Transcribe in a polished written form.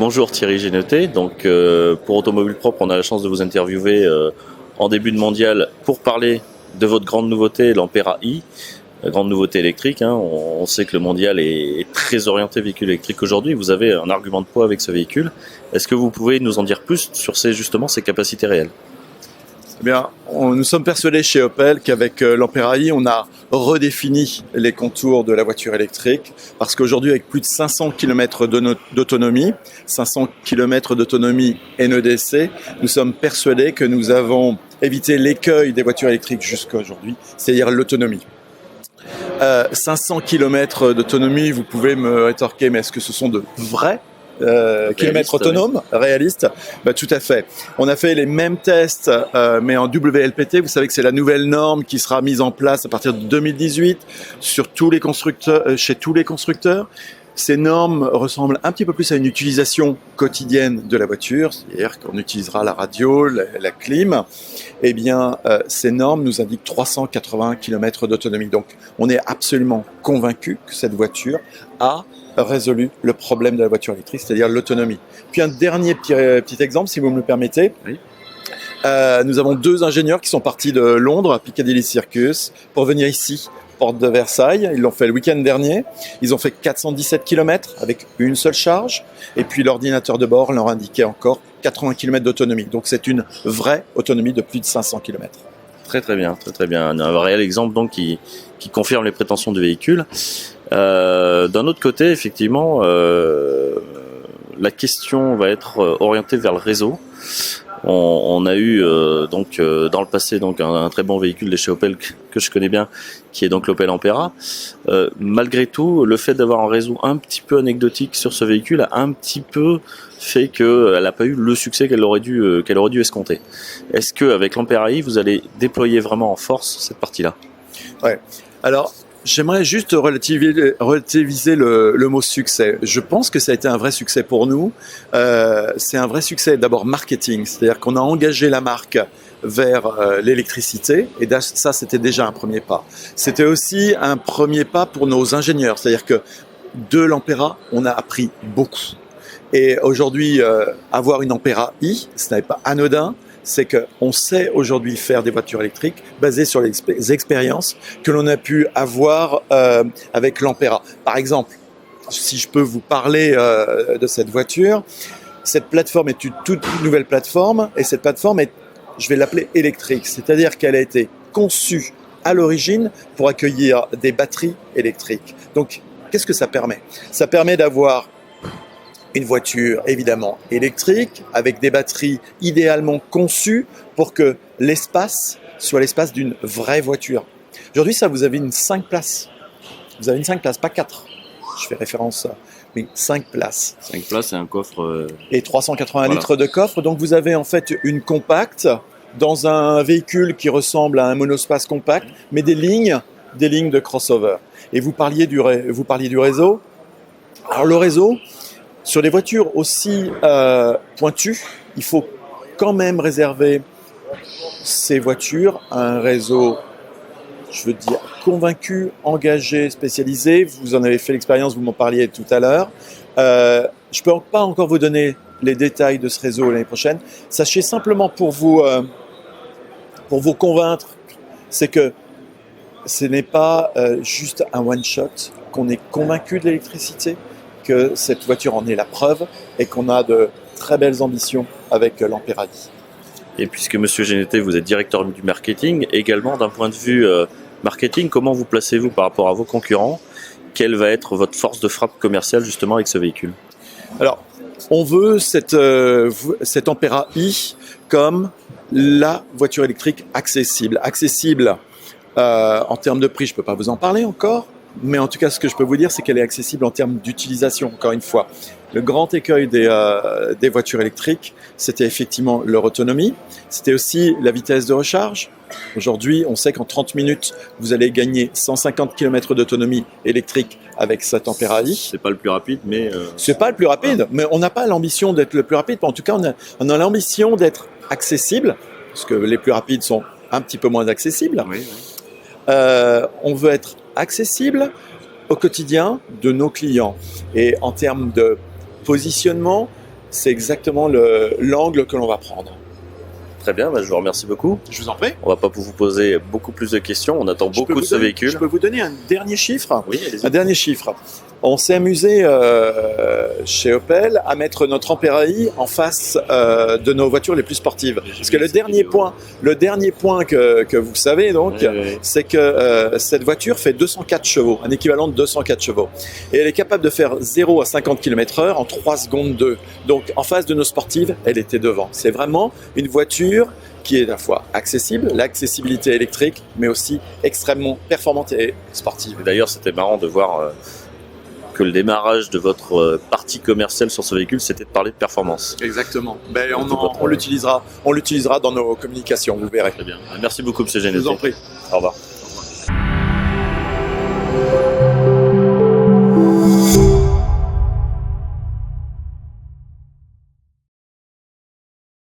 bonjour Thierry Génotet. Donc pour Automobile Propre, on a la chance de vous interviewer en début de mondial pour parler de votre grande nouveauté, l'Ampera i, grande nouveauté électrique. On sait que le mondial est très orienté véhicule électrique aujourd'hui. Vous avez un argument de poids avec ce véhicule. Est-ce que vous pouvez nous en dire plus sur ses capacités réelles ? Eh bien, nous sommes persuadés chez Opel qu'avec l'Ampera i, on a redéfini les contours de la voiture électrique parce qu'aujourd'hui, avec plus de 500 km d'autonomie, 500 km d'autonomie NEDC, nous sommes persuadés que nous avons évité l'écueil des voitures électriques jusqu'à aujourd'hui, c'est-à-dire l'autonomie. 500 km d'autonomie, vous pouvez me rétorquer, mais est-ce que ce sont de vrais kilomètres autonomes, réalistes? Tout à fait. On a fait les mêmes tests, mais en WLPT. Vous savez que c'est la nouvelle norme qui sera mise en place à partir de 2018 sur tous les constructeurs, chez tous les constructeurs. Ces normes ressemblent un petit peu plus à une utilisation quotidienne de la voiture, c'est-à-dire qu'on utilisera la radio, la clim. Eh bien, ces normes nous indiquent 380 km d'autonomie. Donc, on est absolument convaincu que cette voiture a résolu le problème de la voiture électrique, c'est-à-dire l'autonomie. Puis un dernier petit exemple, si vous me le permettez. Oui. Nous avons 2 ingénieurs qui sont partis de Londres, Piccadilly Circus, pour venir ici, porte de Versailles. Ils l'ont fait le week-end dernier. Ils ont fait 417 km avec une seule charge. Et puis l'ordinateur de bord leur indiquait encore 80 km d'autonomie. Donc c'est une vraie autonomie de plus de 500 km. Très bien. Un réel exemple donc qui confirme les prétentions du véhicule. D'un autre côté, effectivement, la question va être orientée vers le réseau. On a eu dans le passé un très bon véhicule de chez Opel que je connais bien, qui est donc l'Opel Ampera. Malgré tout, le fait d'avoir un réseau un petit peu anecdotique sur ce véhicule a un petit peu fait qu'elle n'a pas eu le succès qu'elle aurait dû escompter. Est-ce qu'avec l'Ampera i, vous allez déployer vraiment en force cette partie-là ? Ouais. Alors, j'aimerais juste relativiser le mot succès. Je pense que ça a été un vrai succès pour nous. C'est un vrai succès d'abord marketing, c'est-à-dire qu'on a engagé la marque vers l'électricité, et ça c'était déjà un premier pas. C'était aussi un premier pas pour nos ingénieurs, c'est-à-dire que de l'Ampera, on a appris beaucoup. Et aujourd'hui, avoir une Ampera i, ce n'est pas anodin. C'est qu'on sait aujourd'hui faire des voitures électriques basées sur les expériences que l'on a pu avoir avec l'Ampera. Par exemple, si je peux vous parler de cette voiture, cette plateforme est une toute nouvelle plateforme, et cette plateforme est, je vais l'appeler électrique, c'est-à-dire qu'elle a été conçue à l'origine pour accueillir des batteries électriques. Donc, qu'est-ce que ça permet ? Ça permet d'avoir une voiture évidemment électrique, avec des batteries idéalement conçues pour que l'espace soit l'espace d'une vraie voiture. Aujourd'hui, vous avez une 5 places. Vous avez une 5 places, pas 4. Je fais référence à... Mais 5 places. 5 places et un coffre... Et 380 litres de coffre. Donc vous avez en fait une compacte dans un véhicule qui ressemble à un monospace compact, mais des lignes de crossover. Et vous parliez du réseau. Alors le réseau, sur des voitures aussi pointues, il faut quand même réserver ces voitures à un réseau, je veux dire, convaincu, engagé, spécialisé. Vous en avez fait l'expérience, vous m'en parliez tout à l'heure. Je ne peux pas encore vous donner les détails de ce réseau l'année prochaine. Sachez simplement pour vous convaincre, c'est que ce n'est pas juste un one-shot, qu'on est convaincu de l'électricité, que cette voiture en est la preuve et qu'on a de très belles ambitions avec l'Ampera i. Et puisque Monsieur Génotet, vous êtes directeur du marketing, également d'un point de vue marketing, comment vous placez-vous par rapport à vos concurrents ? Quelle va être votre force de frappe commerciale justement avec ce véhicule ? Alors, on veut cette Ampera i comme la voiture électrique accessible. Accessible en termes de prix, je ne peux pas vous en parler encore. Mais en tout cas, ce que je peux vous dire, c'est qu'elle est accessible en termes d'utilisation, encore une fois. Le grand écueil des voitures électriques, c'était effectivement leur autonomie. C'était aussi la vitesse de recharge. Aujourd'hui, on sait qu'en 30 minutes, vous allez gagner 150 km d'autonomie électrique avec cette Ampera i. C'est pas le plus rapide, mais... C'est pas le plus rapide, mais on n'a pas l'ambition d'être le plus rapide. En tout cas, on a l'ambition d'être accessible, parce que les plus rapides sont un petit peu moins accessibles. Oui. On veut être accessible au quotidien de nos clients. Et en termes de positionnement, c'est exactement l'angle que l'on va prendre. Très bien, je vous remercie beaucoup. Je vous en prie. On va pas vous poser beaucoup plus de questions, on attend beaucoup de ce véhicule. Je peux vous donner un dernier chiffre. Oui, allez-y. Un dernier chiffre. On s'est amusé chez Opel à mettre notre Ampere-i en face de nos voitures les plus sportives. Parce que le dernier point que vous savez donc, c'est que cette voiture fait 204 chevaux, un équivalent de 204 chevaux. Et elle est capable de faire 0 à 50 km/h en 3 secondes 2. Donc en face de nos sportives, elle était devant. C'est vraiment une voiture qui est à la fois accessible, l'accessibilité électrique, mais aussi extrêmement performante et sportive. D'ailleurs, c'était marrant de voir que le démarrage de votre partie commerciale sur ce véhicule, c'était de parler de performance. Exactement. On l'utilisera dans nos communications, vous verrez. Très bien. Merci beaucoup, M. Genesy. Je vous en prie. Au revoir.